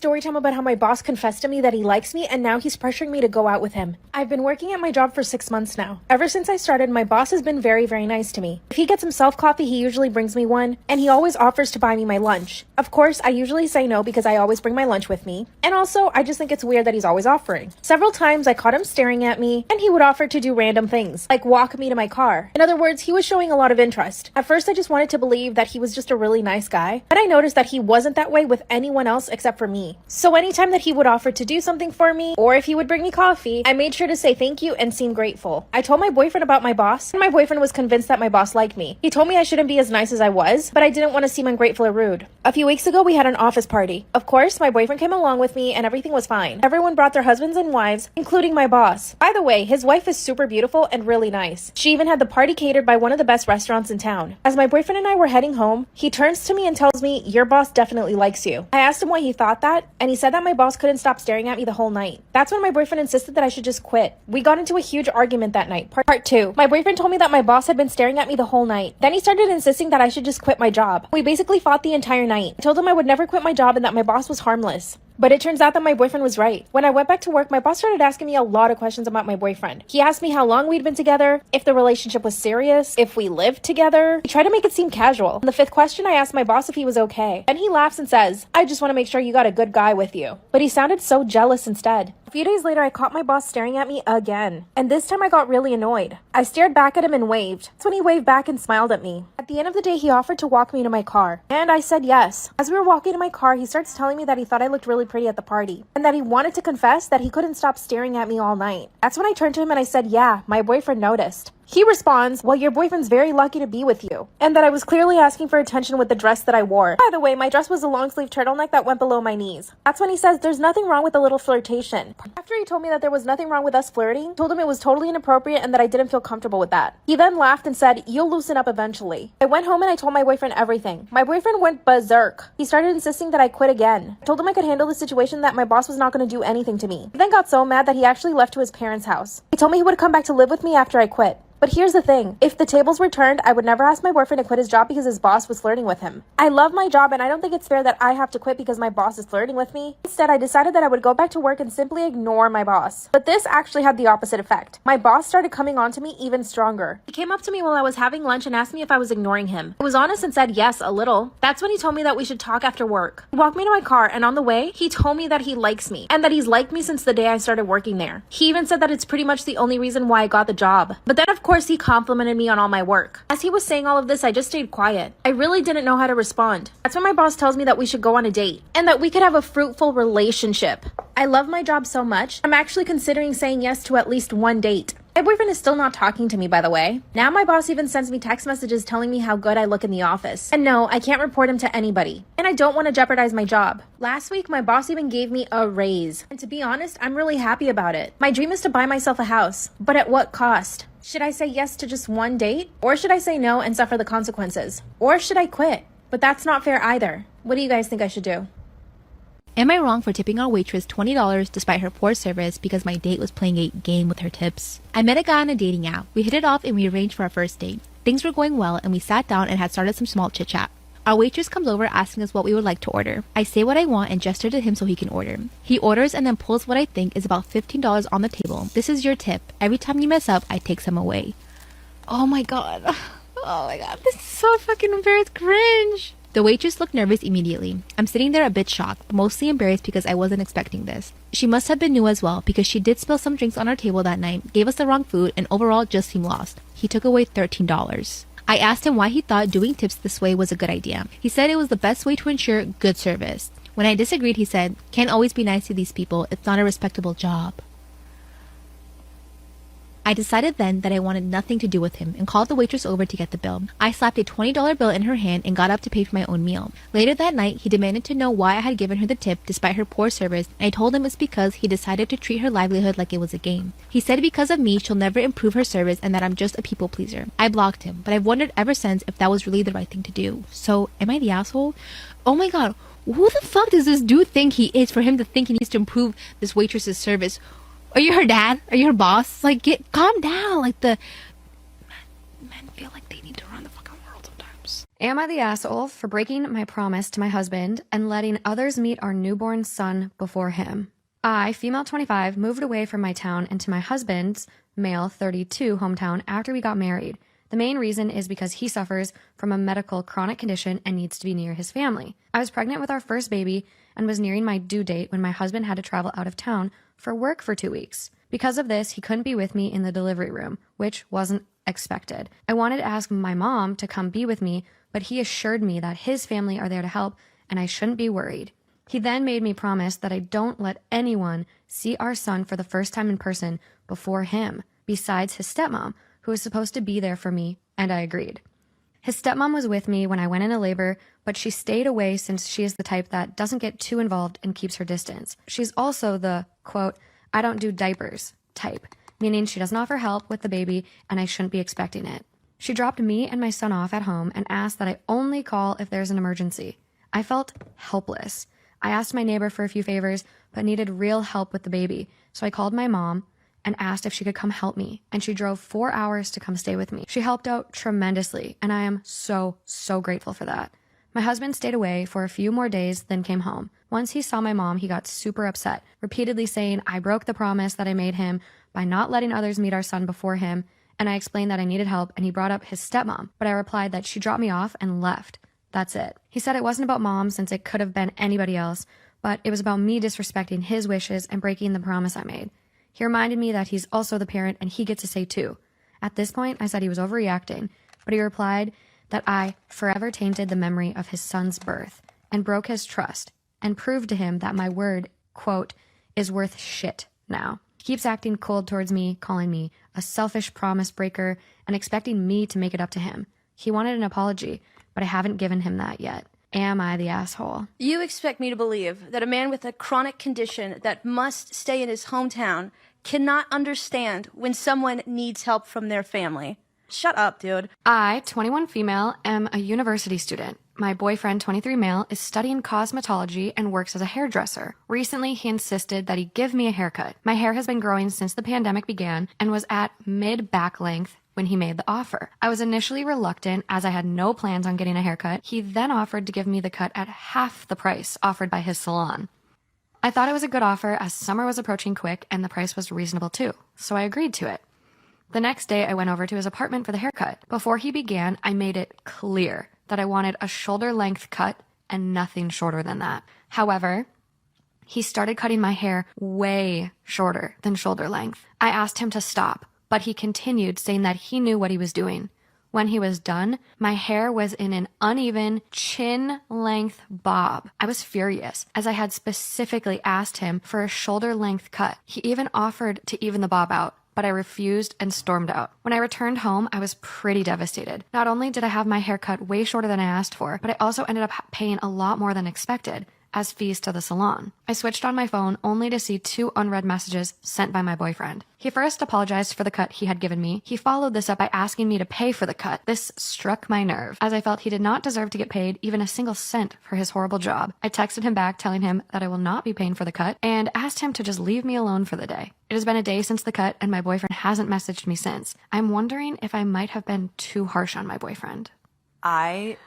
story time about how my boss confessed to me that he likes me and now he's pressuring me to go out with him. I've been working at my job for 6 months now. Ever since I started, my boss has been very, very nice to me. If he gets himself coffee, he usually brings me one, and he always offers to buy me my lunch. Of course, I usually say no because I always bring my lunch with me. And also, I just think it's weird that he's always offering. Several times I caught him staring at me, and he would offer to do random things, like walk me to my car. In other words, he was showing a lot of interest. At first, I just wanted to believe that he was just a really nice guy, but I noticed that he wasn't that way with anyone else except for me. So anytime that he would offer to do something for me, or if he would bring me coffee, I made sure to say thank you and seem grateful. I told my boyfriend about my boss, and my boyfriend was convinced that my boss liked me. He told me I shouldn't be as nice as I was, but I didn't want to seem ungrateful or rude. A few weeks ago, we had an office party. Of course, my boyfriend came along with me and everything was fine. Everyone brought their husbands and wives, including my boss. By the way, his wife is super beautiful and really nice. She even had the party catered by one of the best restaurants in town. As my boyfriend and I were heading home, he turns to me and tells me, "Your boss definitely likes you." I asked him why he thought that, and he said that my boss couldn't stop staring at me the whole night. That's when my boyfriend insisted that I should just quit. We got into a huge argument that night. Part 2. My boyfriend told me that my boss had been staring at me the whole night. Then he started insisting that I should just quit my job. We basically fought the entire night. I told him I would never quit my job and that my boss was harmless. But it turns out that my boyfriend was right. When I went back to work, my boss started asking me a lot of questions about my boyfriend. He asked me how long we'd been together, if the relationship was serious, if we lived together. He tried to make it seem casual. In the 5th question, I asked my boss if he was okay. Then he laughs and says, "I just want to make sure you got a good guy with you." But he sounded so jealous instead. A few days later, I caught my boss staring at me again. And this time I got really annoyed. I stared back at him and waved. That's when he waved back and smiled at me. At the end of the day, he offered to walk me to my car. And I said yes. As we were walking to my car, he starts telling me that he thought I looked really pretty at the party. And that he wanted to confess that he couldn't stop staring at me all night. That's when I turned to him and I said, "Yeah, my boyfriend noticed." He responds, "Well, your boyfriend's very lucky to be with you." And that I was clearly asking for attention with the dress that I wore. By the way, my dress was a long sleeve turtleneck that went below my knees. That's when he says there's nothing wrong with a little flirtation. After he told me that there was nothing wrong with us flirting, I told him it was totally inappropriate and that I didn't feel comfortable with that. He then laughed and said, "You'll loosen up eventually." I went home and I told my boyfriend everything. My boyfriend went berserk. He started insisting that I quit again. I told him I could handle the situation, that my boss was not going to do anything to me. He then got so mad that he actually left to his parents' house. He told me he would come back to live with me after I quit. But here's the thing, if the tables were turned, I would never ask my boyfriend to quit his job because his boss was flirting with him. I love my job and I don't think it's fair that I have to quit because my boss is flirting with me. Instead, I decided that I would go back to work and simply ignore my boss. But this actually had the opposite effect. My boss started coming on to me even stronger. He came up to me while I was having lunch and asked me if I was ignoring him. I was honest and said yes, a little. That's when he told me that we should talk after work. He walked me to my car and on the way, he told me that he likes me and that he's liked me since the day I started working there. He even said that it's pretty much the only reason why I got the job. But then of course he complimented me on all my work. As he was saying all of this, I just stayed quiet. I really didn't know how to respond. That's when my boss tells me that we should go on a date and that we could have a fruitful relationship. I love my job so much, I'm actually considering saying yes to at least one date. My boyfriend is still not talking to me, by the way. Now my boss even sends me text messages telling me how good I look in the office. And no, I can't report him to anybody. And I don't want to jeopardize my job. Last week, my boss even gave me a raise. And to be honest, I'm really happy about it. My dream is to buy myself a house. But at what cost? Should I say yes to just one date? Or should I say no and suffer the consequences? Or should I quit? But that's not fair either. What do you guys think I should do? Am I wrong for tipping our waitress $20 despite her poor service because my date was playing a game with her tips? I met a guy on a dating app. We hit it off and we arranged for our first date. Things were going well and we sat down and had started some small chit-chat. Our waitress comes over asking us what we would like to order. I say what I want and gesture to him so he can order. He orders and then pulls what I think is about $15 on the table. "This is your tip. Every time you mess up, I take some away." Oh my god. Oh my god. This is so fucking embarrassed. Cringe. The waitress looked nervous immediately. I'm sitting there a bit shocked, but mostly embarrassed because I wasn't expecting this. She must have been new as well because she did spill some drinks on our table that night, gave us the wrong food, and overall just seemed lost. He took away $13. I asked him why he thought doing tips this way was a good idea. He said it was the best way to ensure good service. When I disagreed, he said, "Can't always be nice to these people. It's not a respectable job." I decided then that I wanted nothing to do with him and called the waitress over to get the bill. I slapped a $20 bill in her hand and got up to pay for my own meal. Later that night, he demanded to know why I had given her the tip despite her poor service, and I told him it's because he decided to treat her livelihood like it was a game. He said because of me, she'll never improve her service and that I'm just a people pleaser. I blocked him, but I've wondered ever since if that was really the right thing to do. So, am I the asshole? Oh my god, who the fuck does this dude think he is for him to think he needs to improve this waitress's service? Are you her dad? Are you her boss? Like, calm down. Like, men feel like they need to run the fucking world sometimes. Am I the asshole for breaking my promise to my husband and letting others meet our newborn son before him? I, female 25, moved away from my town into my husband's, male 32, hometown after we got married. The main reason is because he suffers from a medical chronic condition and needs to be near his family. I was pregnant with our first baby and was nearing my due date when my husband had to travel out of town for work for 2 weeks. Because of this, he couldn't be with me in the delivery room, which wasn't expected. I wanted to ask my mom to come be with me, but he assured me that his family are there to help and I shouldn't be worried. He then made me promise that I don't let anyone see our son for the first time in person before him, besides his stepmom, who was supposed to be there for me, and I agreed. His stepmom was with me when I went into labor, but she stayed away since she is the type that doesn't get too involved and keeps her distance. She's also the, quote, I don't do diapers type, meaning she doesn't offer help with the baby and I shouldn't be expecting it. She dropped me and my son off at home and asked that I only call if there's an emergency. I felt helpless. I asked my neighbor for a few favors, but needed real help with the baby, so I called my mom and asked if she could come help me, and she drove 4 hours to come stay with me. She helped out tremendously, and I am so grateful for that. My husband stayed away for a few more days, then came home. Once he saw my mom, he got super upset, repeatedly saying I broke the promise that I made him by not letting others meet our son before him, and I explained that I needed help, and he brought up his stepmom, but I replied that she dropped me off and left. That's it. He said it wasn't about mom since it could have been anybody else, but it was about me disrespecting his wishes and breaking the promise I made. He reminded me that he's also the parent and he gets to say too. At this point, I said he was overreacting, but he replied that I forever tainted the memory of his son's birth and broke his trust and proved to him that my word, quote, is worth shit now. He keeps acting cold towards me, calling me a selfish promise breaker and expecting me to make it up to him. He wanted an apology, but I haven't given him that yet. Am I the asshole? You expect me to believe that a man with a chronic condition that must stay in his hometown cannot understand when someone needs help from their family. Shut up, dude. I, 21 female, am a university student. My boyfriend, 23 male, is studying cosmetology and works as a hairdresser. Recently, he insisted that he give me a haircut. My hair has been growing since the pandemic began and was at mid-back length when he made the offer. I was initially reluctant as I had no plans on getting a haircut. He then offered to give me the cut at half the price offered by his salon. I thought it was a good offer as summer was approaching quick and the price was reasonable too, so I agreed to it. The next day, I went over to his apartment for the haircut. Before he began, I made it clear that I wanted a shoulder-length cut and nothing shorter than that. However, he started cutting my hair way shorter than shoulder length. I asked him to stop, but he continued saying that he knew what he was doing. When he was done, my hair was in an uneven chin-length bob. I was furious, as I had specifically asked him for a shoulder-length cut. He even offered to even the bob out, but I refused and stormed out. When I returned home, I was pretty devastated. Not only did I have my hair cut way shorter than I asked for, but I also ended up paying a lot more than expected as fees to the salon. I switched on my phone only to see 2 unread messages sent by my boyfriend. He first apologized for the cut he had given me. He followed this up by asking me to pay for the cut. This struck my nerve, as I felt he did not deserve to get paid even a single cent for his horrible job. I texted him back telling him that I will not be paying for the cut and asked him to just leave me alone for the day. It has been a day since the cut and my boyfriend hasn't messaged me since. I'm wondering if I might have been too harsh on my boyfriend. I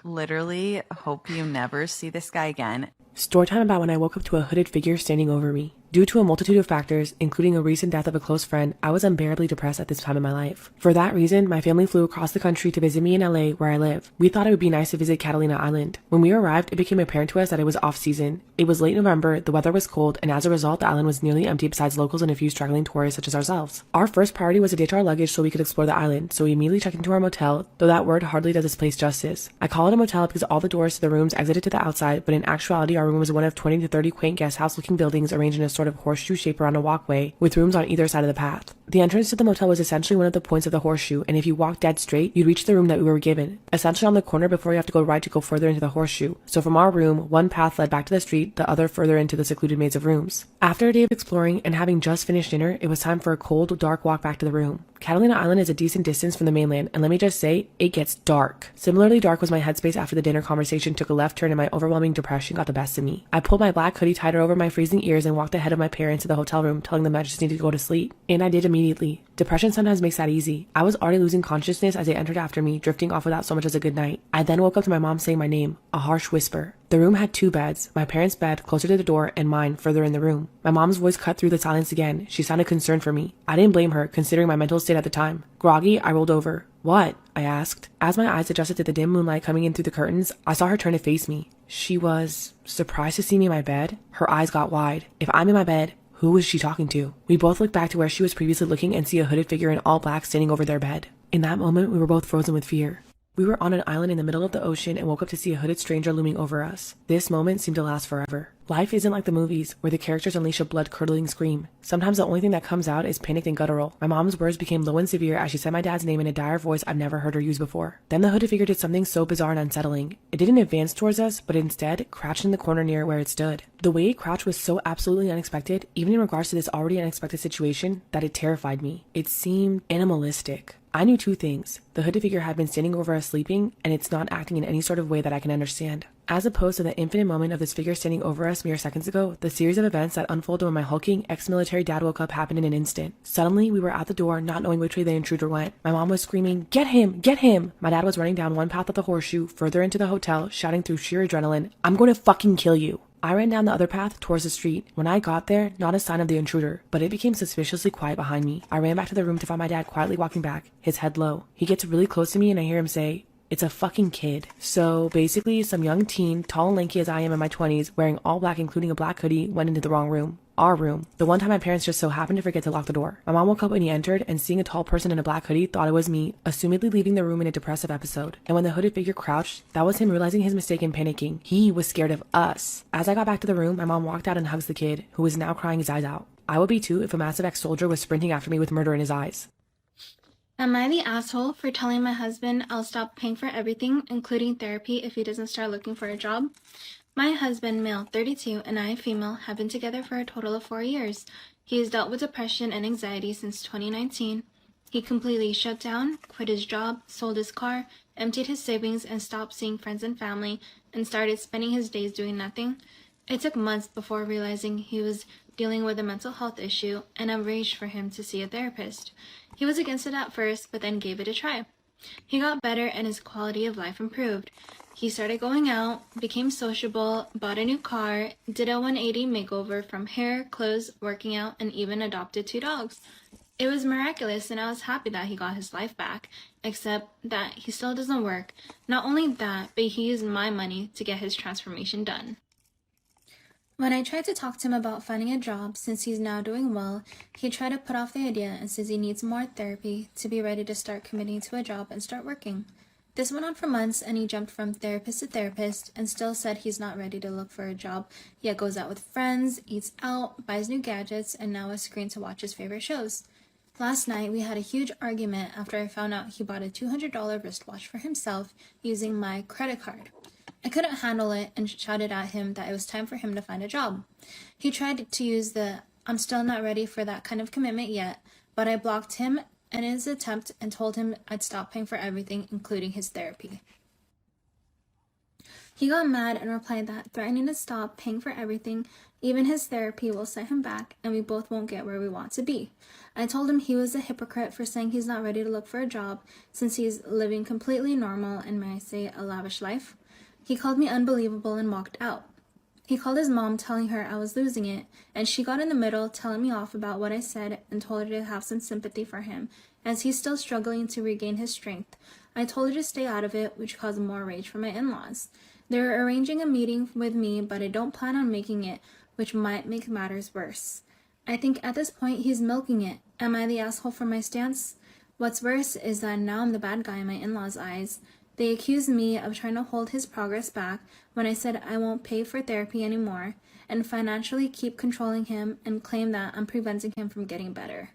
literally hope you never see this guy again. Storytime about when I woke up to a hooded figure standing over me. Due to a multitude of factors, including a recent death of a close friend, I was unbearably depressed at this time in my life. For that reason, my family flew across the country to visit me in LA where I live. We thought it would be nice to visit Catalina Island. When we arrived, it became apparent to us that it was off-season. It was late November, the weather was cold, and as a result, the island was nearly empty besides locals and a few struggling tourists such as ourselves. Our first priority was to ditch our luggage so we could explore the island, so we immediately checked into our motel, though that word hardly does this place justice. I call it a motel because all the doors to the rooms exited to the outside, but in actuality, our room was one of 20 to 30 quaint guest house-looking buildings arranged in a sort of horseshoe shape around a walkway, with rooms on either side of the path. The entrance to the motel was essentially one of the points of the horseshoe, and if you walked dead straight, you'd reach the room that we were given, essentially on the corner before you have to go right to go further into the horseshoe. So from our room, one path led back to the street, the other further into the secluded maze of rooms. After a day of exploring and having just finished dinner, it was time for a cold, dark walk back to the room. Catalina Island is a decent distance from the mainland, and let me just say, it gets dark. Similarly dark was my headspace after the dinner conversation took a left turn and my overwhelming depression got the best of me. I pulled my black hoodie tighter over my freezing ears and walked ahead of my parents to the hotel room, telling them I just needed to go to sleep. And I did immediately immediately. Depression sometimes makes that easy. I was already losing consciousness as they entered after me, drifting off without so much as a good night. I then woke up to my mom saying my name, a harsh whisper. The room had 2 beds, my parents' bed closer to the door and mine further in the room. My mom's voice cut through the silence again. She sounded concerned for me. I didn't blame her, considering my mental state at the time. Groggy, I rolled over. "What?" I asked. As my eyes adjusted to the dim moonlight coming in through the curtains, I saw her turn to face me. She was surprised to see me in my bed. Her eyes got wide. If I'm in my bed, who was she talking to? We both looked back to where she was previously looking and see a hooded figure in all black standing over their bed. In that moment, we were both frozen with fear. We were on an island in the middle of the ocean and woke up to see a hooded stranger looming over us. This moment seemed to last forever. Life isn't like the movies, where the characters unleash a blood-curdling scream. Sometimes the only thing that comes out is panicked and guttural. My mom's words became low and severe as she said my dad's name in a dire voice I've never heard her use before. Then the hooded figure did something so bizarre and unsettling. It didn't advance towards us, but instead crouched in the corner near where it stood. The way it crouched was so absolutely unexpected, even in regards to this already unexpected situation, that it terrified me. It seemed animalistic. I knew 2 things. The hooded figure had been standing over us sleeping, and it's not acting in any sort of way that I can understand. As opposed to the infinite moment of this figure standing over us mere seconds ago, the series of events that unfolded when my hulking ex-military dad woke up happened in an instant. Suddenly, we were at the door, not knowing which way the intruder went. My mom was screaming, "Get him! Get him!" My dad was running down one path of the horseshoe, further into the hotel, shouting through sheer adrenaline, "I'm going to fucking kill you!" I ran down the other path towards the street. When I got there, not a sign of the intruder, but it became suspiciously quiet behind me. I ran back to the room to find my dad quietly walking back, his head low. He gets really close to me and I hear him say, "It's a fucking kid." So basically, some young teen, tall and lanky as I am in my 20s, wearing all black including a black hoodie, went into the wrong room. Our room. The one time my parents just so happened to forget to lock the door. My mom woke up when he entered and seeing a tall person in a black hoodie thought it was me, assumedly leaving the room in a depressive episode. And when the hooded figure crouched, that was him realizing his mistake and panicking. He was scared of us. As I got back to the room, my mom walked out and hugs the kid, who was now crying his eyes out. I would be too if a massive ex-soldier was sprinting after me with murder in his eyes. Am I the asshole for telling my husband I'll stop paying for everything, including therapy, if he doesn't start looking for a job? My husband, male 32, and I, female, have been together for a total of 4 years. He has dealt with depression and anxiety since 2019. He completely shut down, quit his job, sold his car, emptied his savings, and stopped seeing friends and family, and started spending his days doing nothing. It took months before realizing he was dealing with a mental health issue, and arranged for him to see a therapist. He was against it at first, but then gave it a try. He got better and his quality of life improved. He started going out, became sociable, bought a new car, did a 180 makeover from hair, clothes, working out, and even adopted 2 dogs. It was miraculous, and I was happy that he got his life back, except that he still doesn't work. Not only that, but he used my money to get his transformation done. When I tried to talk to him about finding a job, since he's now doing well, he tried to put off the idea and says he needs more therapy to be ready to start committing to a job and start working. This went on for months, and he jumped from therapist to therapist and still said he's not ready to look for a job, yet goes out with friends, eats out, buys new gadgets, and now a screen to watch his favorite shows. Last night, we had a huge argument after I found out he bought a $200 wristwatch for himself using my credit card. I couldn't handle it and shouted at him that it was time for him to find a job. He tried to use the "I'm still not ready for that kind of commitment yet," but I blocked him and his attempt and told him I'd stop paying for everything, including his therapy. He got mad and replied that threatening to stop paying for everything, even his therapy, will set him back and we both won't get where we want to be. I told him he was a hypocrite for saying he's not ready to look for a job since he's living completely normal and, may I say, a lavish life. He called me unbelievable and walked out. He called his mom telling her I was losing it, and she got in the middle telling me off about what I said and told her to have some sympathy for him, as he's still struggling to regain his strength. I told her to stay out of it, which caused more rage from my in-laws. They're arranging a meeting with me, but I don't plan on making it, which might make matters worse. I think at this point he's milking it. Am I the asshole for my stance? What's worse is that now I'm the bad guy in my in-laws' eyes. They accuse me of trying to hold his progress back when I said I won't pay for therapy anymore, and financially keep controlling him and claim that I'm preventing him from getting better.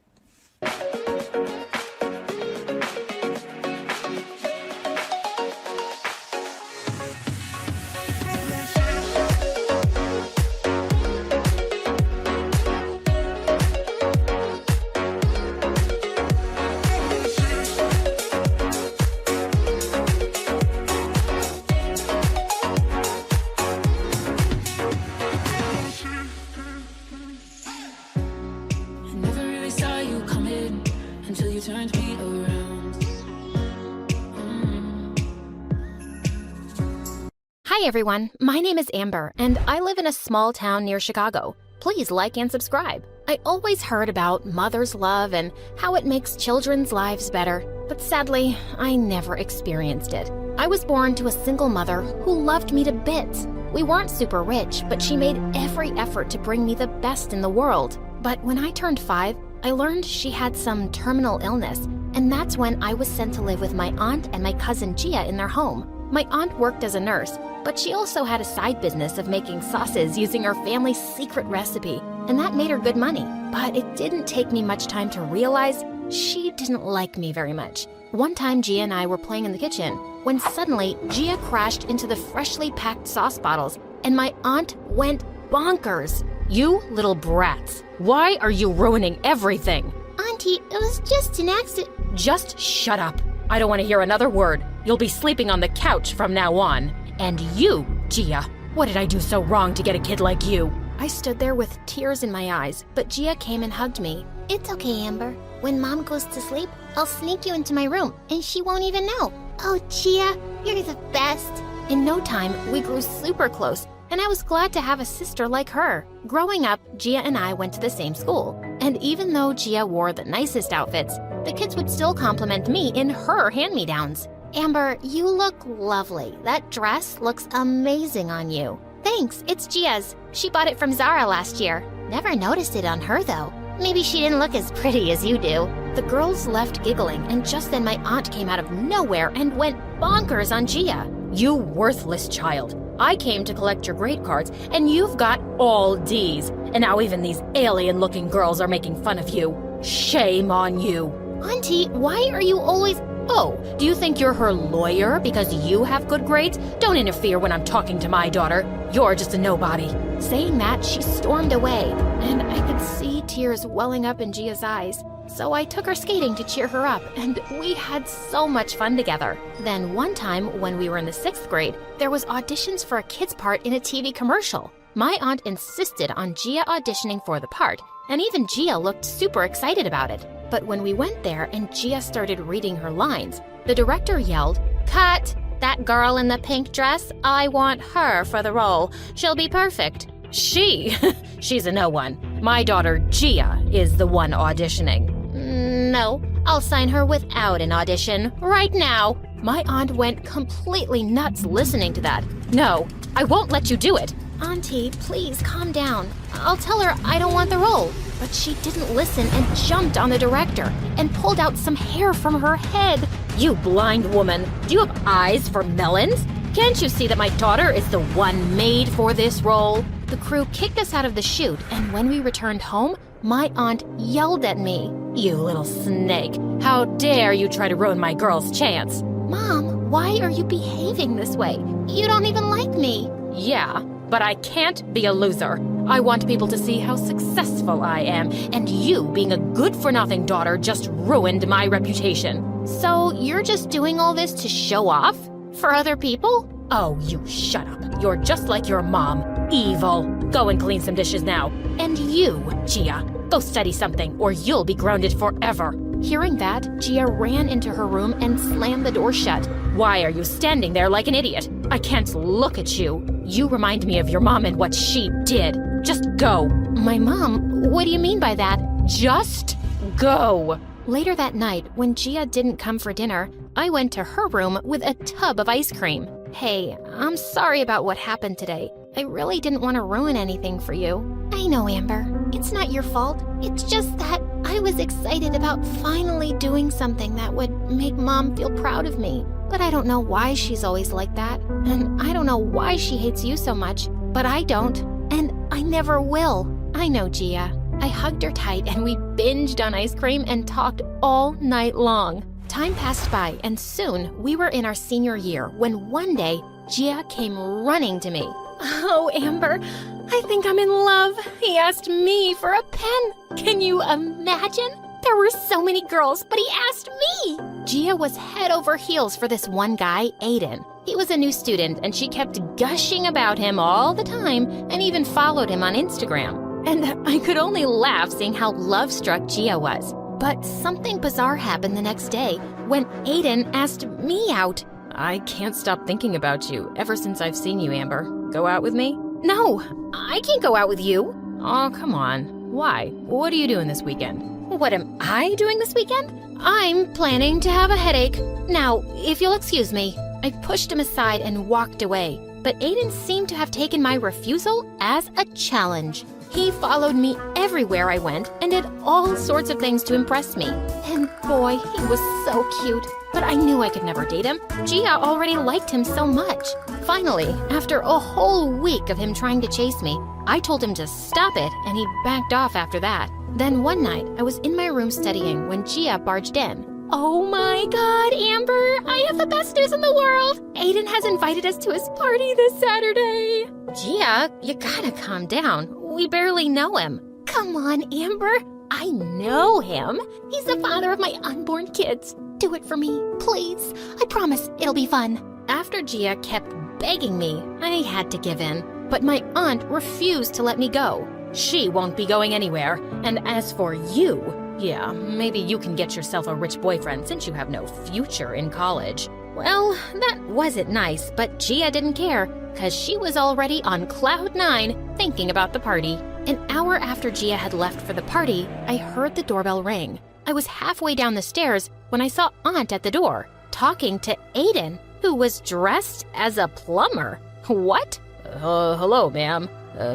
Never really saw you coming. turned me around. Hi everyone, my name is Amber, and I live in a small town near Chicago. Please like and subscribe. I always heard about mother's love and how it makes children's lives better, but sadly, I never experienced it. I was born to a single mother who loved me to bits. We weren't super rich, but she made every effort to bring me the best in the world. But when I turned 5, I learned she had some terminal illness, and that's when I was sent to live with my aunt and my cousin Gia in their home. My aunt worked as a nurse, but she also had a side business of making sauces using her family's secret recipe, and that made her good money. But it didn't take me much time to realize she didn't like me very much. One time, Gia and I were playing in the kitchen when suddenly Gia crashed into the freshly packed sauce bottles, and my aunt went bonkers. You little brats, why are you ruining everything? Auntie, it was just an accident. Just shut up. I don't want to hear another word. You'll be sleeping on the couch from now on. And you, Gia, what did I do so wrong to get a kid like you? I stood there with tears in my eyes, but Gia came and hugged me. It's okay, Amber. When Mom goes to sleep, I'll sneak you into my room, and she won't even know. Oh, Gia, you're the best. In no time, we grew super close, and I was glad to have a sister like her. Growing up, Gia and I went to the same school, and even though Gia wore the nicest outfits, the kids would still compliment me in her hand-me-downs. Amber, you look lovely. That dress looks amazing on you. Thanks, it's Gia's. She bought it from Zara last year. Never noticed it on her, though. Maybe she didn't look as pretty as you do. The girls left giggling, and just then my aunt came out of nowhere and went bonkers on Gia. You worthless child. I came to collect your grade cards, and you've got all D's. And now even these alien-looking girls are making fun of you. Shame on you. Auntie, why are you always... Oh, do you think you're her lawyer because you have good grades? Don't interfere when I'm talking to my daughter. You're just a nobody. Saying that, she stormed away, and I could see tears welling up in Gia's eyes. So I took her skating to cheer her up, and we had so much fun together. Then one time, when we were in the 6th grade, there was auditions for a kid's part in a TV commercial. My aunt insisted on Gia auditioning for the part, and even Gia looked super excited about it. But when we went there and Gia started reading her lines, the director yelled, "Cut! That girl in the pink dress, I want her for the role. She'll be perfect." She's a no one. My daughter Gia is the one auditioning. No, I'll sign her without an audition right now. My aunt went completely nuts listening to that. No, I won't let you do it. Auntie, please calm down. I'll tell her I don't want the role. But she didn't listen and jumped on the director and pulled out some hair from her head. You blind woman, do you have eyes for melons? Can't you see that my daughter is the one made for this role? The crew kicked us out of the shoot, and when we returned home, my aunt yelled at me. You little snake, how dare you try to ruin my girl's chance? Mom, why are you behaving this way? You don't even like me. Yeah, but I can't be a loser. I want people to see how successful I am, and you being a good-for-nothing daughter just ruined my reputation. So you're just doing all this to show off? For other people? Oh, you shut up. You're just like your mom. Evil. Go and clean some dishes now. And you, Gia, go study something, or you'll be grounded forever. Hearing that, Gia ran into her room and slammed the door shut. Why are you standing there like an idiot? I can't look at you. You remind me of your mom and what she did. Just go. My mom? What do you mean by that? Just go. Later that night, when Gia didn't come for dinner, I went to her room with a tub of ice cream. Hey, I'm sorry about what happened today. I really didn't want to ruin anything for you. I know, Amber. It's not your fault. It's just that I was excited about finally doing something that would make Mom feel proud of me. But I don't know why she's always like that. And I don't know why she hates you so much. But I don't. And I never will. I know, Gia. I hugged her tight and we binged on ice cream and talked all night long. Time passed by and soon we were in our senior year when one day Gia came running to me. Oh, Amber, I think I'm in love. He asked me for a pen. Can you imagine? There were so many girls, but he asked me. Gia was head over heels for this one guy, Aiden. He was a new student and she kept gushing about him all the time and even followed him on Instagram. And I could only laugh seeing how love-struck Gia was. But something bizarre happened the next day when Aiden asked me out. I can't stop thinking about you ever since I've seen you, Amber. Go out with me? No, I can't go out with you. Oh, come on. Why? What are you doing this weekend? What am I doing this weekend? I'm planning to have a headache. Now, if you'll excuse me. I pushed him aside and walked away, but Aiden seemed to have taken my refusal as a challenge. He followed me everywhere I went and did all sorts of things to impress me. And boy, he was so cute. But I knew I could never date him. Gia already liked him so much. Finally, after a whole week of him trying to chase me, I told him to stop it, and he backed off after that. Then one night, I was in my room studying when Gia barged in. Oh my God, Amber, I have the best news in the world. Aiden has invited us to his party this Saturday. Gia, you gotta calm down. We barely know him. Come on, Amber. I know him. He's the father of my unborn kids. Do it for me, please. I promise it'll be fun. After Gia kept begging me, I had to give in. But my aunt refused to let me go. She won't be going anywhere. And as for you, yeah, maybe you can get yourself a rich boyfriend since you have no future in college. Well, that wasn't nice, but Gia didn't care, because she was already on cloud 9 thinking about the party. An hour after Gia had left for the party, I heard the doorbell ring. I was halfway down the stairs when I saw Aunt at the door, talking to Aiden, who was dressed as a plumber. What? Hello, ma'am.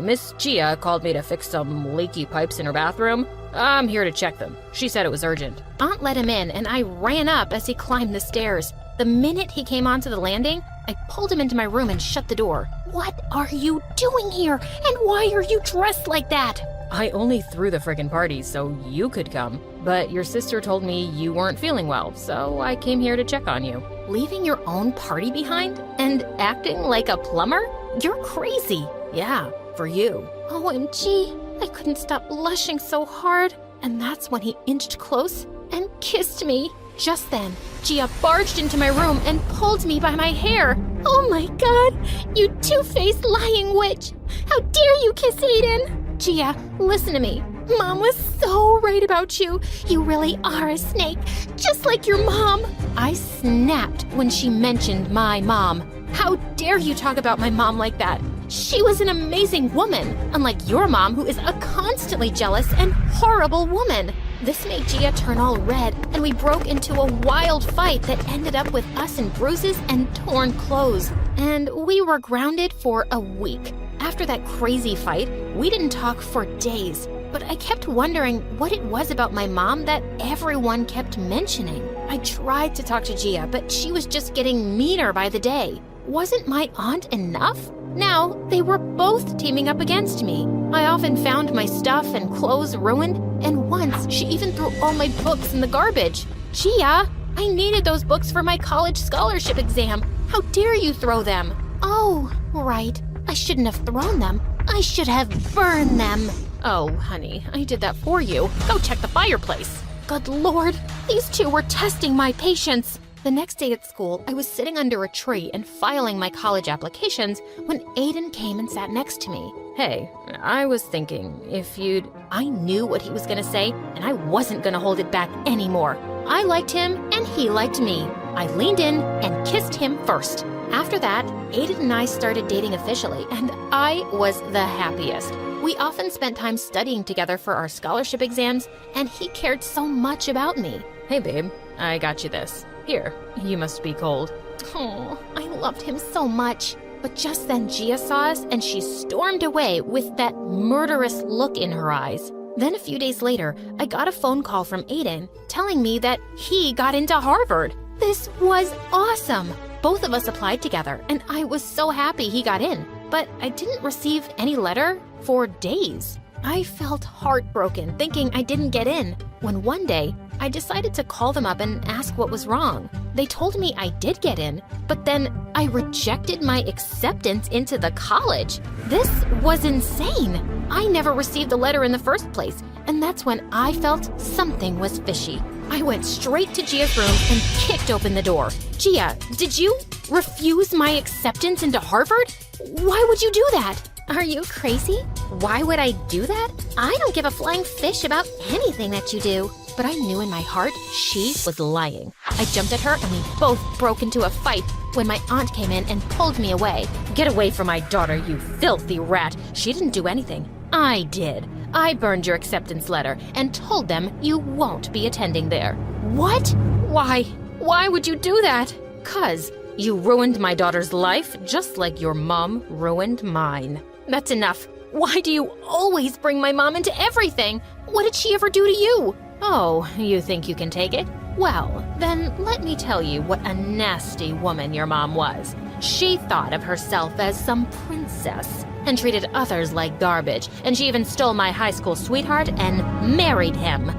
Miss Gia called me to fix some leaky pipes in her bathroom. I'm here to check them. She said it was urgent. Aunt let him in, and I ran up as he climbed the stairs. The minute he came onto the landing, I pulled him into my room and shut the door. What are you doing here? And why are you dressed like that? I only threw the friggin' party so you could come. But your sister told me you weren't feeling well, so I came here to check on you. Leaving your own party behind? And acting like a plumber? You're crazy. Yeah, for you. OMG, I couldn't stop blushing so hard. And that's when he inched close and kissed me. Just then, Gia barged into my room and pulled me by my hair. Oh my God, you two-faced lying witch! How dare you kiss Aiden? Gia, listen to me. Mom was so right about you. You really are a snake, just like your mom. I snapped when she mentioned my mom. How dare you talk about my mom like that? She was an amazing woman, unlike your mom, who is a constantly jealous and horrible woman. This made Gia turn all red, and we broke into a wild fight that ended up with us in bruises and torn clothes. And we were grounded for a week. After that crazy fight, we didn't talk for days. But I kept wondering what it was about my mom that everyone kept mentioning. I tried to talk to Gia, but she was just getting meaner by the day. Wasn't my aunt enough? Now, they were both teaming up against me. I often found my stuff and clothes ruined, and once she even threw all my books in the garbage. Gia, I needed those books for my college scholarship exam. How dare you throw them? Oh, right. I shouldn't have thrown them. I should have burned them. Oh, honey, I did that for you. Go check the fireplace. Good Lord, these two were testing my patience. The next day at school, I was sitting under a tree and filing my college applications when Aiden came and sat next to me. Hey, I was thinking if you'd... I knew what he was going to say, and I wasn't going to hold it back anymore. I liked him, and he liked me. I leaned in and kissed him first. After that, Aiden and I started dating officially, and I was the happiest. We often spent time studying together for our scholarship exams, and he cared so much about me. Hey, babe, I got you this. Here, you must be cold. Oh, I loved him so much. But just then Gia saw us, and she stormed away with that murderous look in her eyes. Then a few days later, I got a phone call from Aiden telling me that he got into Harvard. This was awesome. Both of us applied together, and I was so happy he got in. But I didn't receive any letter for days. I felt heartbroken, thinking I didn't get in, when one day, I decided to call them up and ask what was wrong. They told me I did get in, but then I rejected my acceptance into the college. This was insane. I never received the letter in the first place, and that's when I felt something was fishy. I went straight to Gia's room and kicked open the door. Gia, did you refuse my acceptance into Harvard? Why would you do that? Are you crazy? Why would I do that? I don't give a flying fish about anything that you do. but I knew in my heart she was lying. I jumped at her and we both broke into a fight when my aunt came in and pulled me away. Get away from my daughter, you filthy rat. She didn't do anything. I did. I burned your acceptance letter and told them you won't be attending there. What? Why? Why would you do that? 'Cause you ruined my daughter's life just like your mom ruined mine. That's enough. Why do you always bring my mom into everything? What did she ever do to you? Oh, you think you can take it? Well, then let me tell you what a nasty woman your mom was. She thought of herself as some princess and treated others like garbage, and she even stole my high school sweetheart and married him.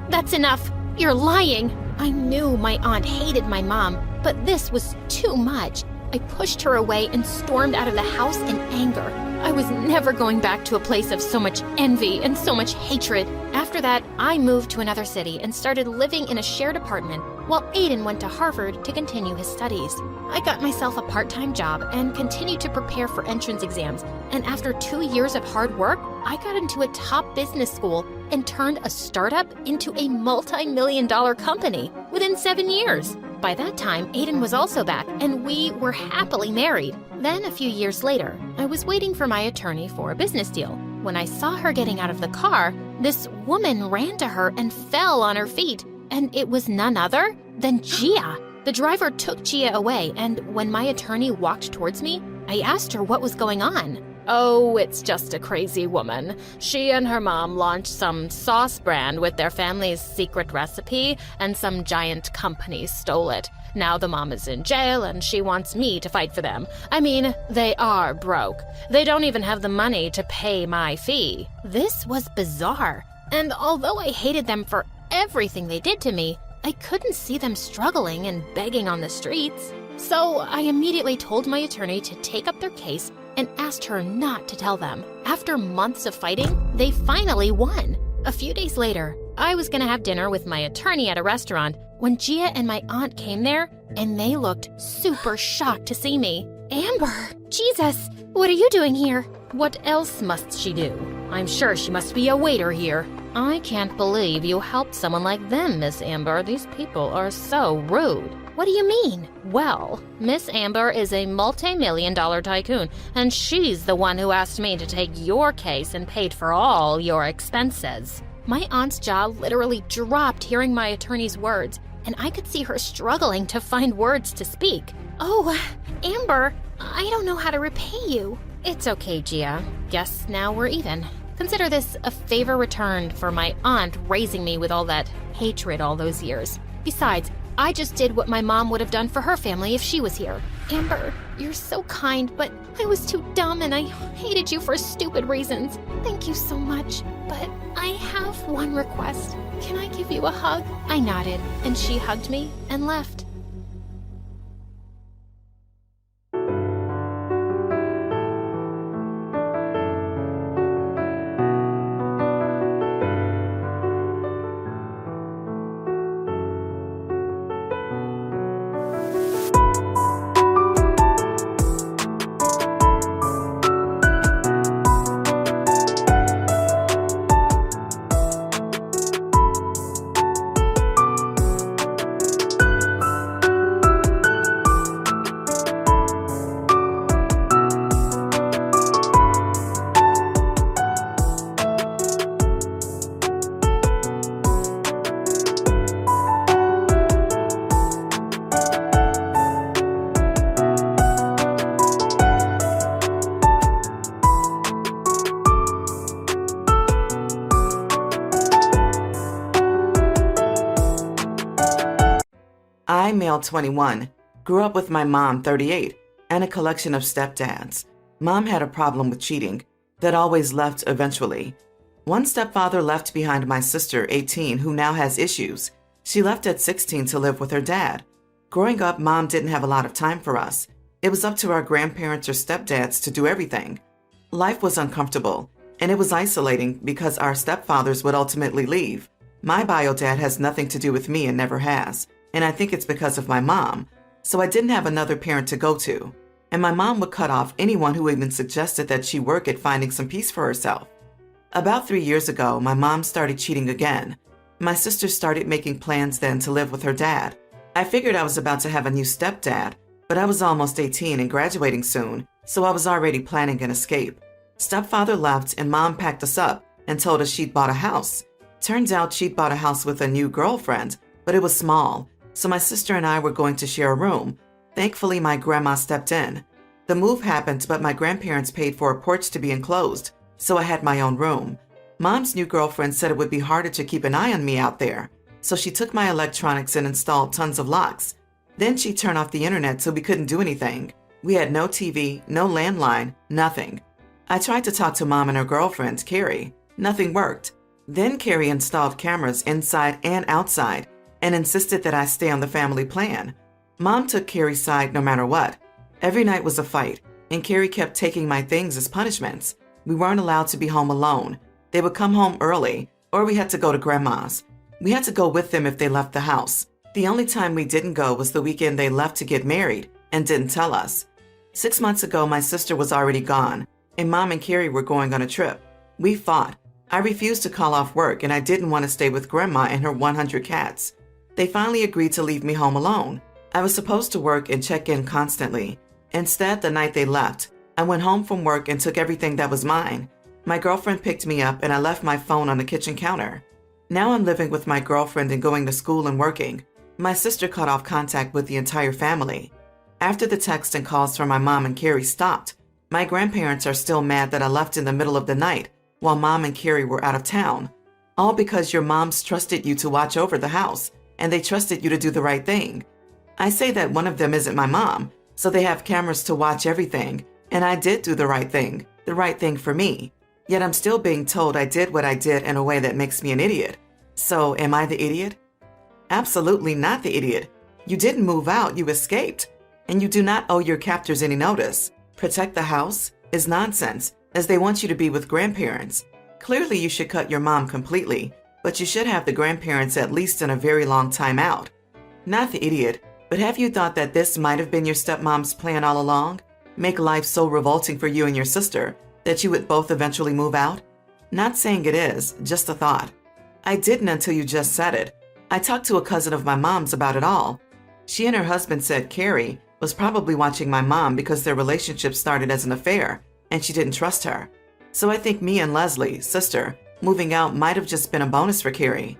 That's enough. You're lying. I knew my aunt hated my mom, but this was too much. I pushed her away and stormed out of the house in anger. I was never going back to a place of so much envy and so much hatred. After that, I moved to another city and started living in a shared apartment while Aiden went to Harvard to continue his studies. I got myself a part-time job and continued to prepare for entrance exams. And after 2 years of hard work, I got into a top business school and turned a startup into a multi-million-dollar company within 7 years. By that time, Aiden was also back, and we were happily married. Then, a few years later, I was waiting for my attorney for a business deal. When I saw her getting out of the car, this woman ran to her and fell on her feet, and it was none other than Gia. The driver took Gia away, and when my attorney walked towards me, I asked her what was going on. Oh, it's just a crazy woman. She and her mom launched some sauce brand with their family's secret recipe, and some giant company stole it. Now the mom is in jail, and she wants me to fight for them. I mean, they are broke. They don't even have the money to pay my fee. This was bizarre, and although I hated them for everything they did to me, I couldn't see them struggling and begging on the streets. So I immediately told my attorney to take up their case and asked her not to tell them. After months of fighting, they finally won. A few days later, I was gonna have dinner with my attorney at a restaurant when Gia and my aunt came there, and they looked super shocked to see me. Amber, Jesus, what are you doing here? What else must she do? I'm sure she must be a waiter here. I can't believe you helped someone like them, Miss Amber. These people are so rude. What do you mean? Well, Miss Amber is a multi-million-dollar tycoon, and she's the one who asked me to take your case and paid for all your expenses. My aunt's jaw literally dropped hearing my attorney's words, and I could see her struggling to find words to speak. Oh, Amber, I don't know how to repay you. It's okay, Gia. Guess now we're even. Consider this a favor returned for my aunt raising me with all that hatred all those years. Besides, I just did what my mom would have done for her family if she was here. Amber, you're so kind, but I was too dumb and I hated you for stupid reasons. Thank you so much, but I have one request. Can I give you a hug? I nodded, and she hugged me and left. I, male 21, grew up with my mom, 38, and a collection of stepdads. Mom had a problem with cheating that always left eventually. One stepfather left behind my sister, 18, who now has issues. She left at 16 to live with her dad. Growing up, Mom didn't have a lot of time for us. It was up to our grandparents or stepdads to do everything. Life was uncomfortable, and it was isolating because our stepfathers would ultimately leave. My bio dad has nothing to do with me and never has, and I think it's because of my mom, so I didn't have another parent to go to. And my mom would cut off anyone who even suggested that she work at finding some peace for herself. About 3 years ago, my mom started cheating again. My sister started making plans then to live with her dad. I figured I was about to have a new stepdad, but I was almost 18 and graduating soon, so I was already planning an escape. Stepfather left and Mom packed us up and told us she'd bought a house. Turns out she'd bought a house with a new girlfriend, but it was small, so my sister and I were going to share a room. Thankfully, my grandma stepped in. The move happened, but my grandparents paid for a porch to be enclosed, so I had my own room. Mom's new girlfriend said it would be harder to keep an eye on me out there, so she took my electronics and installed tons of locks. Then she turned off the internet so we couldn't do anything. We had no TV, no landline, nothing. I tried to talk to Mom and her girlfriend, Carrie. Nothing worked. Then Carrie installed cameras inside and outside and insisted that I stay on the family plan. Mom took Carrie's side no matter what. Every night was a fight, and Carrie kept taking my things as punishments. We weren't allowed to be home alone. They would come home early, or we had to go to Grandma's. We had to go with them if they left the house. The only time we didn't go was the weekend they left to get married and didn't tell us. 6 months ago, my sister was already gone, and Mom and Carrie were going on a trip. We fought. I refused to call off work, and I didn't want to stay with Grandma and her 100 cats. They finally agreed to leave me home alone. I was supposed to work and check in constantly. Instead, the night they left, I went home from work and took everything that was mine. My girlfriend picked me up and I left my phone on the kitchen counter. Now I'm living with my girlfriend and going to school and working. My sister cut off contact with the entire family. After the texts and calls from my mom and Carrie stopped, my grandparents are still mad that I left in the middle of the night while Mom and Carrie were out of town. All because your moms trusted you to watch over the house and they trusted you to do the right thing. I say that one of them isn't my mom, so they have cameras to watch everything, and I did do the right thing for me. Yet I'm still being told I did what I did in a way that makes me an idiot. So am I the idiot? Absolutely not the idiot. You didn't move out, you escaped. And you do not owe your captors any notice. Protect the house is nonsense, as they want you to be with grandparents. Clearly you should cut your mom completely, but you should have the grandparents at least in a very long time out. Not the idiot, but have you thought that this might have been your stepmom's plan all along? Make life so revolting for you and your sister that you would both eventually move out? Not saying it is, just a thought. I didn't until you just said it. I talked to a cousin of my mom's about it all. She and her husband said Carrie was probably watching my mom because their relationship started as an affair and she didn't trust her. So I think me and Leslie, sister, moving out might have just been a bonus for Carrie.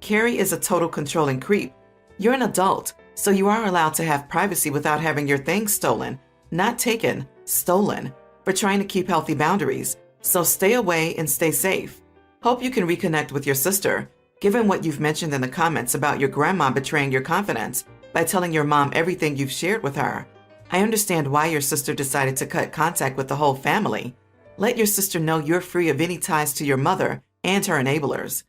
Carrie is a total controlling creep. You're an adult, so you are allowed to have privacy without having your things stolen. Not taken, stolen. For trying to keep healthy boundaries. So stay away and stay safe. Hope you can reconnect with your sister, given what you've mentioned in the comments about your grandma betraying your confidence by telling your mom everything you've shared with her. I understand why your sister decided to cut contact with the whole family. Let your sister know you're free of any ties to your mother and her enablers.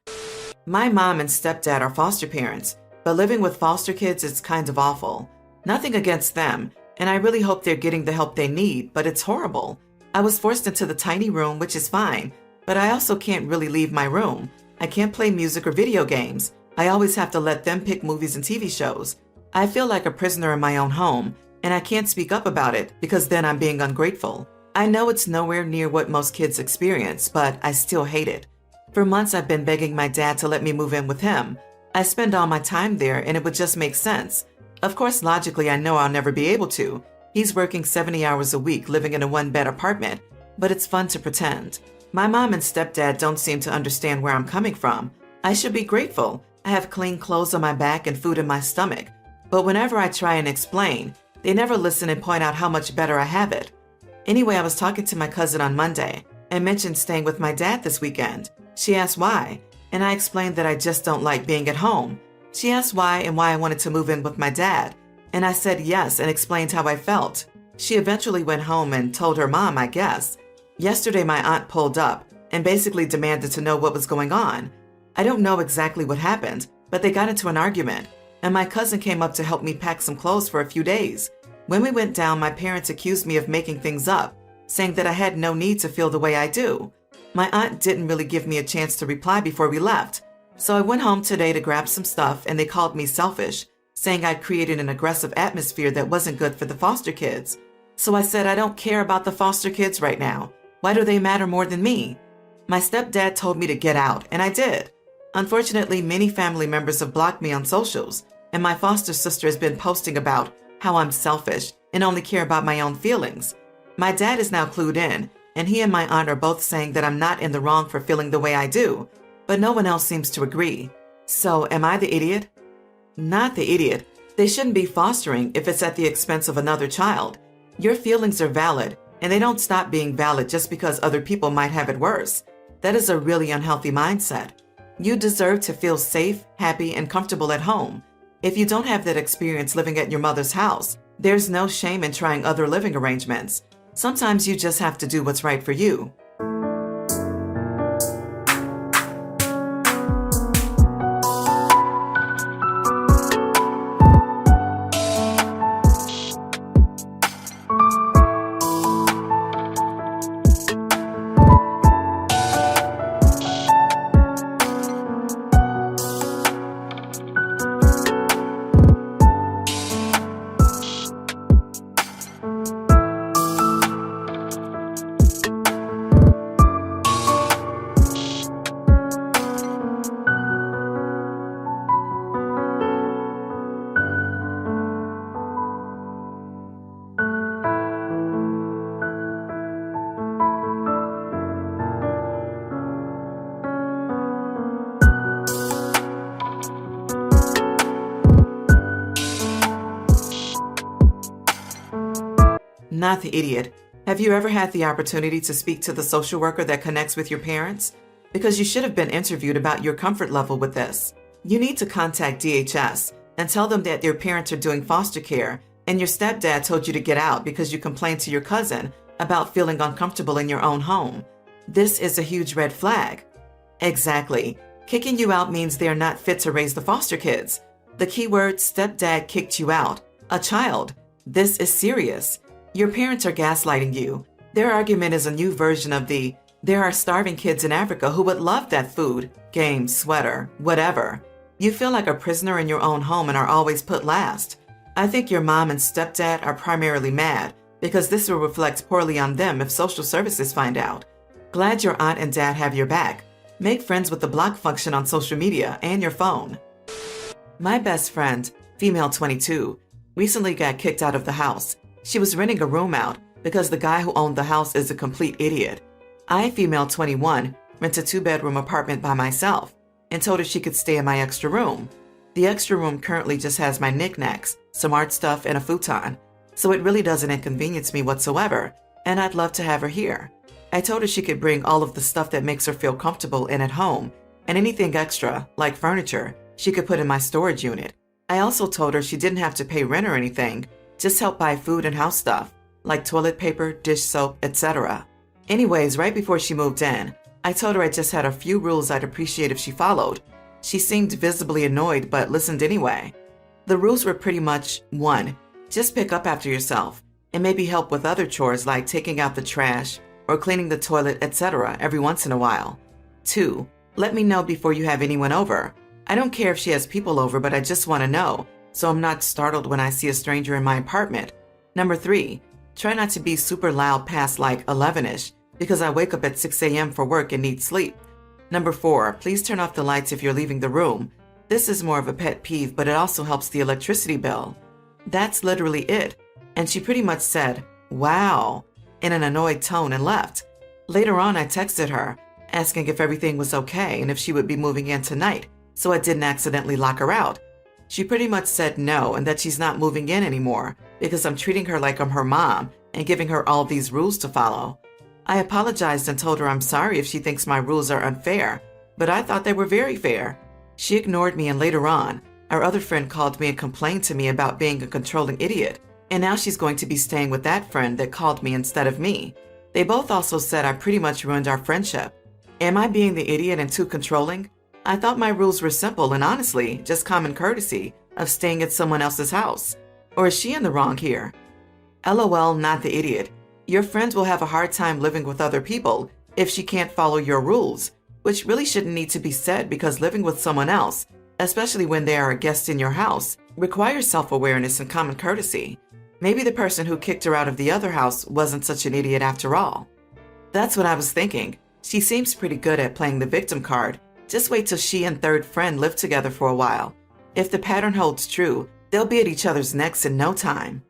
My mom and stepdad are foster parents, but living with foster kids is kind of awful. Nothing against them, and I really hope they're getting the help they need, but it's horrible. I was forced into the tiny room, which is fine, but I also can't really leave my room. I can't play music or video games. I always have to let them pick movies and TV shows. I feel like a prisoner in my own home, and I can't speak up about it because then I'm being ungrateful. I know it's nowhere near what most kids experience, but I still hate it. For months I've been begging my dad to let me move in with him. I spend all my time there and it would just make sense. Of course, logically, I know I'll never be able to. He's working 70 hours a week living in a one-bed apartment, but it's fun to pretend. My mom and stepdad don't seem to understand where I'm coming from. I should be grateful. I have clean clothes on my back and food in my stomach. But whenever I try and explain, they never listen and point out how much better I have it. Anyway, I was talking to my cousin on Monday and mentioned staying with my dad this weekend. She asked why, and I explained that I just don't like being at home. She asked why and why I wanted to move in with my dad, and I said yes and explained how I felt. She eventually went home and told her mom, I guess. Yesterday, my aunt pulled up and basically demanded to know what was going on. I don't know exactly what happened, but they got into an argument, and my cousin came up to help me pack some clothes for a few days. When we went down, my parents accused me of making things up, saying that I had no need to feel the way I do. My aunt didn't really give me a chance to reply before we left. So I went home today to grab some stuff and they called me selfish, saying I'd created an aggressive atmosphere that wasn't good for the foster kids. So I said I don't care about the foster kids right now. Why do they matter more than me? My stepdad told me to get out, and I did. Unfortunately, many family members have blocked me on socials, and my foster sister has been posting about how I'm selfish and only care about my own feelings. My dad is now clued in, and he and my aunt are both saying that I'm not in the wrong for feeling the way I do, but no one else seems to agree. So, am I the idiot? Not the idiot. They shouldn't be fostering if it's at the expense of another child. Your feelings are valid, and they don't stop being valid just because other people might have it worse. That is a really unhealthy mindset. You deserve to feel safe, happy, and comfortable at home. If you don't have that experience living at your mother's house, there's no shame in trying other living arrangements. Sometimes you just have to do what's right for you. Not the idiot. Have you ever had the opportunity to speak to the social worker that connects with your parents? Because you should have been interviewed about your comfort level with this. You need to contact DHS and tell them that your parents are doing foster care and your stepdad told you to get out because you complained to your cousin about feeling uncomfortable in your own home. This is a huge red flag. Exactly. Kicking you out means they're not fit to raise the foster kids. The key word, stepdad kicked you out. A child. This is serious. Your parents are gaslighting you. Their argument is a new version of the, there are starving kids in Africa who would love that food, game, sweater, whatever. You feel like a prisoner in your own home and are always put last. I think your mom and stepdad are primarily mad because this will reflect poorly on them if social services find out. Glad your aunt and dad have your back. Make friends with the block function on social media and your phone. My best friend, female 22, recently got kicked out of the house. She was renting a room out because the guy who owned the house is a complete idiot. I, female 21, rent a 2-bedroom apartment by myself and told her she could stay in my extra room. The extra room currently just has my knickknacks, some art stuff, and a futon, so it really doesn't inconvenience me whatsoever, and I'd love to have her here. I told her she could bring all of the stuff that makes her feel comfortable and at home, and anything extra, like furniture, she could put in my storage unit. I also told her she didn't have to pay rent or anything, just help buy food and house stuff, like toilet paper, dish soap, etc. Anyways, right before she moved in, I told her I just had a few rules I'd appreciate if she followed. She seemed visibly annoyed, but listened anyway. The rules were pretty much 1. Just pick up after yourself, and maybe help with other chores like taking out the trash or cleaning the toilet, etc. every once in a while. 2. Let me know before you have anyone over. I don't care if she has people over, but I just want to know, so I'm not startled when I see a stranger in my apartment. 3. Try not to be super loud past like 11ish, because I wake up at 6 a.m. for work and need sleep. 4. Please turn off the lights if you're leaving the room. This is more of a pet peeve, but it also helps the electricity bill. That's literally it. And she pretty much said, "Wow," in an annoyed tone and left. Later on, I texted her, asking if everything was okay and if she would be moving in tonight, so I didn't accidentally lock her out. She pretty much said no and that she's not moving in anymore because I'm treating her like I'm her mom and giving her all these rules to follow. I apologized and told her I'm sorry if she thinks my rules are unfair, but I thought they were very fair. She ignored me, and later on, our other friend called me and complained to me about being a controlling idiot, and now she's going to be staying with that friend that called me instead of me. They both also said I pretty much ruined our friendship. Am I being the idiot and too controlling? I thought my rules were simple and honestly just common courtesy of staying at someone else's house. Or is she in the wrong here? LOL, not the idiot. Your friend will have a hard time living with other people if she can't follow your rules, which really shouldn't need to be said because living with someone else, especially when they are a guest in your house, requires self-awareness and common courtesy. Maybe the person who kicked her out of the other house wasn't such an idiot after all. That's what I was thinking. She seems pretty good at playing the victim card, Just wait till she and third friend live together for a while. If the pattern holds true, they'll be at each other's necks in no time.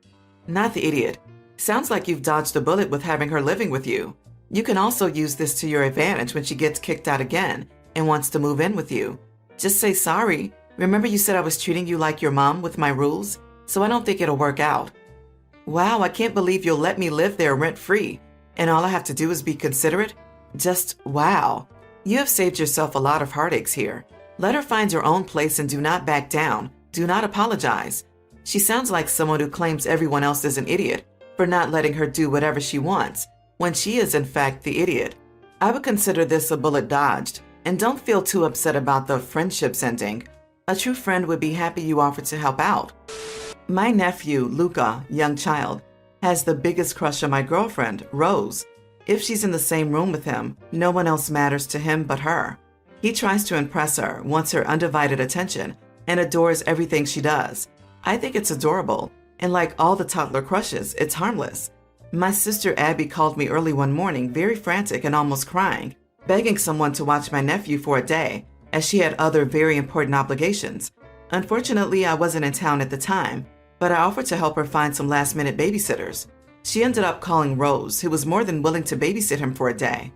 Not the idiot. Sounds like you've dodged a bullet with having her living with you. You can also use this to your advantage when she gets kicked out again and wants to move in with you. Just say sorry. Remember you said I was treating you like your mom with my rules? So I don't think it'll work out. Wow, I can't believe you'll let me live there rent-free, and all I have to do is be considerate? Just wow. You have saved yourself a lot of heartaches here. Let her find her own place and do not back down. Do not apologize. She sounds like someone who claims everyone else is an idiot for not letting her do whatever she wants, when she is in fact the idiot. I would consider this a bullet dodged, and don't feel too upset about the friendships ending. A true friend would be happy you offered to help out. My nephew, Luca, young child, has the biggest crush on my girlfriend, Rose. If she's in the same room with him, no one else matters to him but her. He tries to impress her, wants her undivided attention, and adores everything she does. I think it's adorable, and like all the toddler crushes, it's harmless. My sister Abby called me early one morning, very frantic and almost crying, begging someone to watch my nephew for a day, as she had other very important obligations. Unfortunately, I wasn't in town at the time, but I offered to help her find some last-minute babysitters. She ended up calling Rose, who was more than willing to babysit him for a day.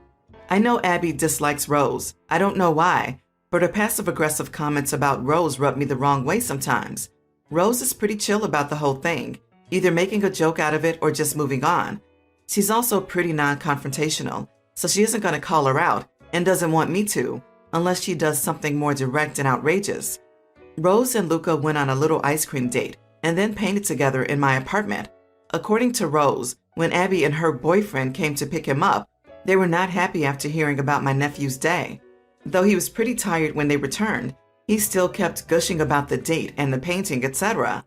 I know Abby dislikes Rose. I don't know why, but her passive-aggressive comments about Rose rub me the wrong way sometimes. Rose is pretty chill about the whole thing, either making a joke out of it or just moving on. She's also pretty non-confrontational, so she isn't going to call her out and doesn't want me to, unless she does something more direct and outrageous. Rose and Luca went on a little ice cream date and then painted together in my apartment. According to Rose, when Abby and her boyfriend came to pick him up, they were not happy after hearing about my nephew's day. Though he was pretty tired when they returned, he still kept gushing about the date and the painting, etc.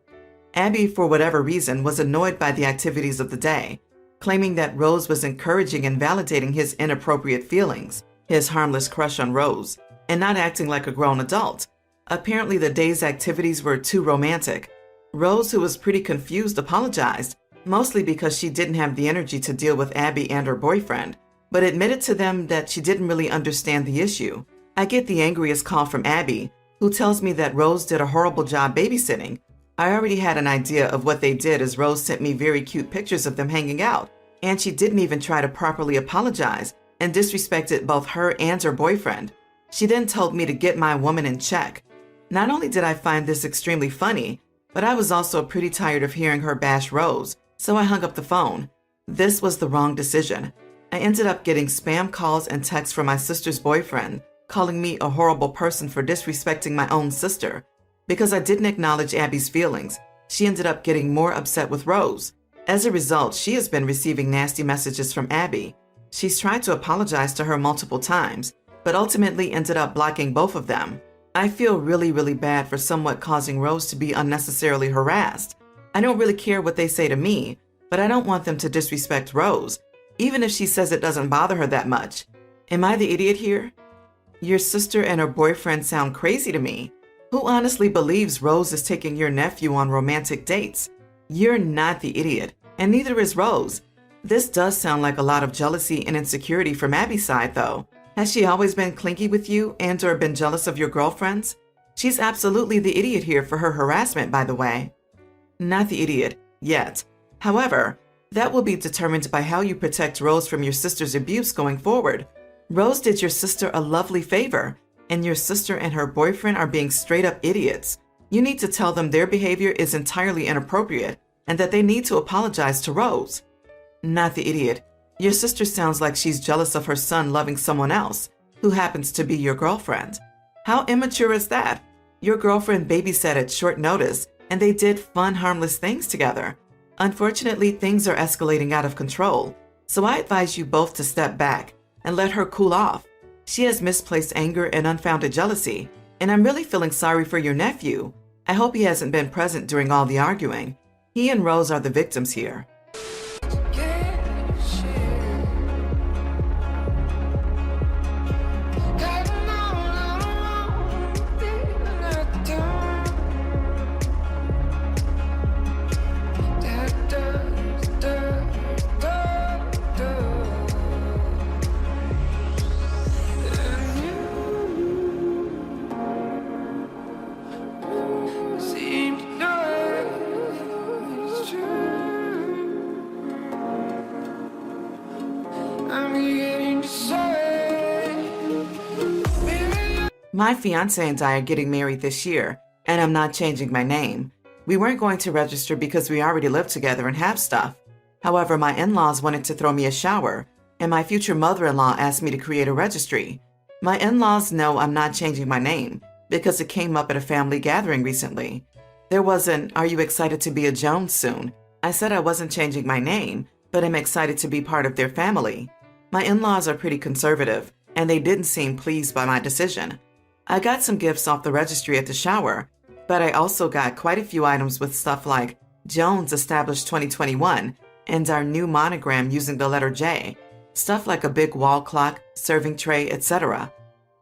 Abby, for whatever reason, was annoyed by the activities of the day, claiming that Rose was encouraging and validating his inappropriate feelings, his harmless crush on Rose, and not acting like a grown adult. Apparently the day's activities were too romantic. Rose, who was pretty confused, apologized, mostly because she didn't have the energy to deal with Abby and her boyfriend, but admitted to them that she didn't really understand the issue. I get the angriest call from Abby, who tells me that Rose did a horrible job babysitting. I already had an idea of what they did, as Rose sent me very cute pictures of them hanging out, and she didn't even try to properly apologize and disrespected both her and her boyfriend. She then told me to get my woman in check. Not only did I find this extremely funny, but I was also pretty tired of hearing her bash Rose, so I hung up the phone. This was the wrong decision. I ended up getting spam calls and texts from my sister's boyfriend, calling me a horrible person for disrespecting my own sister. Because I didn't acknowledge Abby's feelings, she ended up getting more upset with Rose. As a result, she has been receiving nasty messages from Abby. She's tried to apologize to her multiple times, but ultimately ended up blocking both of them. I feel really bad for somewhat causing Rose to be unnecessarily harassed. I don't really care what they say to me, but I don't want them to disrespect Rose, even if she says it doesn't bother her that much. Am I the idiot here? Your sister and her boyfriend sound crazy to me. Who honestly believes Rose is taking your nephew on romantic dates? You're not the idiot, and neither is Rose. This does sound like a lot of jealousy and insecurity from Abby's side, though. Has she always been clingy with you and or been jealous of your girlfriends? She's absolutely the idiot here for her harassment, by the way. Not the idiot, yet. However, that will be determined by how you protect Rose from your sister's abuse going forward. Rose did your sister a lovely favor, and your sister and her boyfriend are being straight up idiots. You need to tell them their behavior is entirely inappropriate and that they need to apologize to Rose. Not the idiot. Your sister sounds like she's jealous of her son loving someone else, who happens to be your girlfriend. How immature is that? Your girlfriend babysat at short notice, and they did fun, harmless things together. Unfortunately, things are escalating out of control, so I advise you both to step back and let her cool off. She has misplaced anger and unfounded jealousy, and I'm really feeling sorry for your nephew. I hope he hasn't been present during all the arguing. He and Rose are the victims here. My fiance and I are getting married this year, and I'm not changing my name. We weren't going to register because we already live together and have stuff. However, my in-laws wanted to throw me a shower, and my future mother-in-law asked me to create a registry. My in-laws know I'm not changing my name because it came up at a family gathering recently. There was an, "Are you excited to be a Jones soon?" I said I wasn't changing my name, but I'm excited to be part of their family. My in-laws are pretty conservative, and they didn't seem pleased by my decision. I got some gifts off the registry at the shower, but I also got quite a few items with stuff like Jones established 2021 and our new monogram using the letter J, stuff like a big wall clock, serving tray, etc.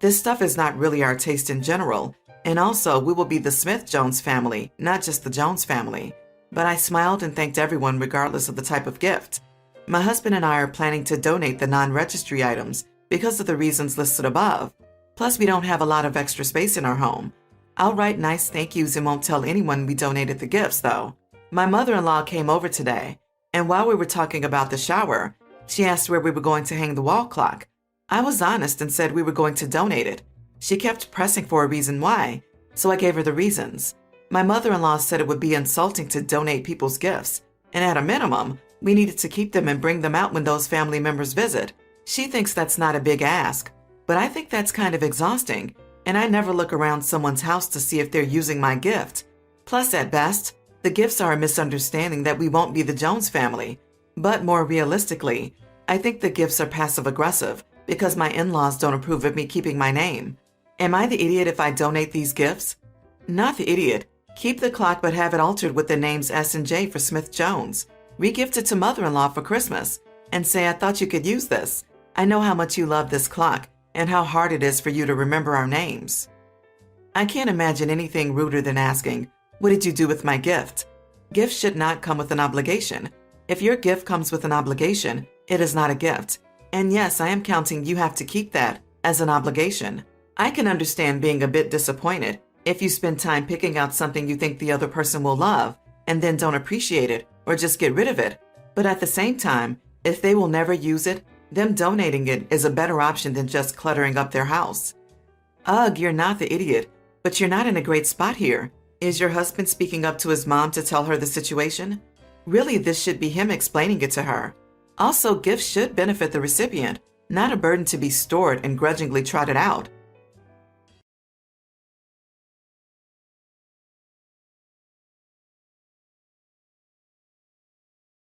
This stuff is not really our taste in general, and also we will be the Smith-Jones family, not just the Jones family. But I smiled and thanked everyone regardless of the type of gift. My husband and I are planning to donate the non-registry items because of the reasons listed above. Plus, we don't have a lot of extra space in our home. I'll write nice thank yous and won't tell anyone we donated the gifts, though. My mother-in-law came over today, and while we were talking about the shower, she asked where we were going to hang the wall clock. I was honest and said we were going to donate it. She kept pressing for a reason why, so I gave her the reasons. My mother-in-law said it would be insulting to donate people's gifts, and at a minimum, we needed to keep them and bring them out when those family members visit. She thinks that's not a big ask, but I think that's kind of exhausting, and I never look around someone's house to see if they're using my gift. Plus, at best, the gifts are a misunderstanding that we won't be the Jones family. But more realistically, I think the gifts are passive-aggressive because my in-laws don't approve of me keeping my name. Am I the idiot if I donate these gifts? Not the idiot. Keep the clock but have it altered with the names S and J for Smith-Jones. Regift it to mother-in-law for Christmas and say I thought you could use this. I know how much you love this clock and how hard it is for you to remember our names. I can't imagine anything ruder than asking, "What did you do with my gift?" Gifts should not come with an obligation. If your gift comes with an obligation, it is not a gift. And yes, I am counting you have to keep that as an obligation. I can understand being a bit disappointed if you spend time picking out something you think the other person will love and then don't appreciate it or just get rid of it. But at the same time, if they will never use it, them donating it is a better option than just cluttering up their house. Ugh, you're not the idiot, but you're not in a great spot here. Is your husband speaking up to his mom to tell her the situation? Really, this should be him explaining it to her. Also, gifts should benefit the recipient, not a burden to be stored and grudgingly trotted out.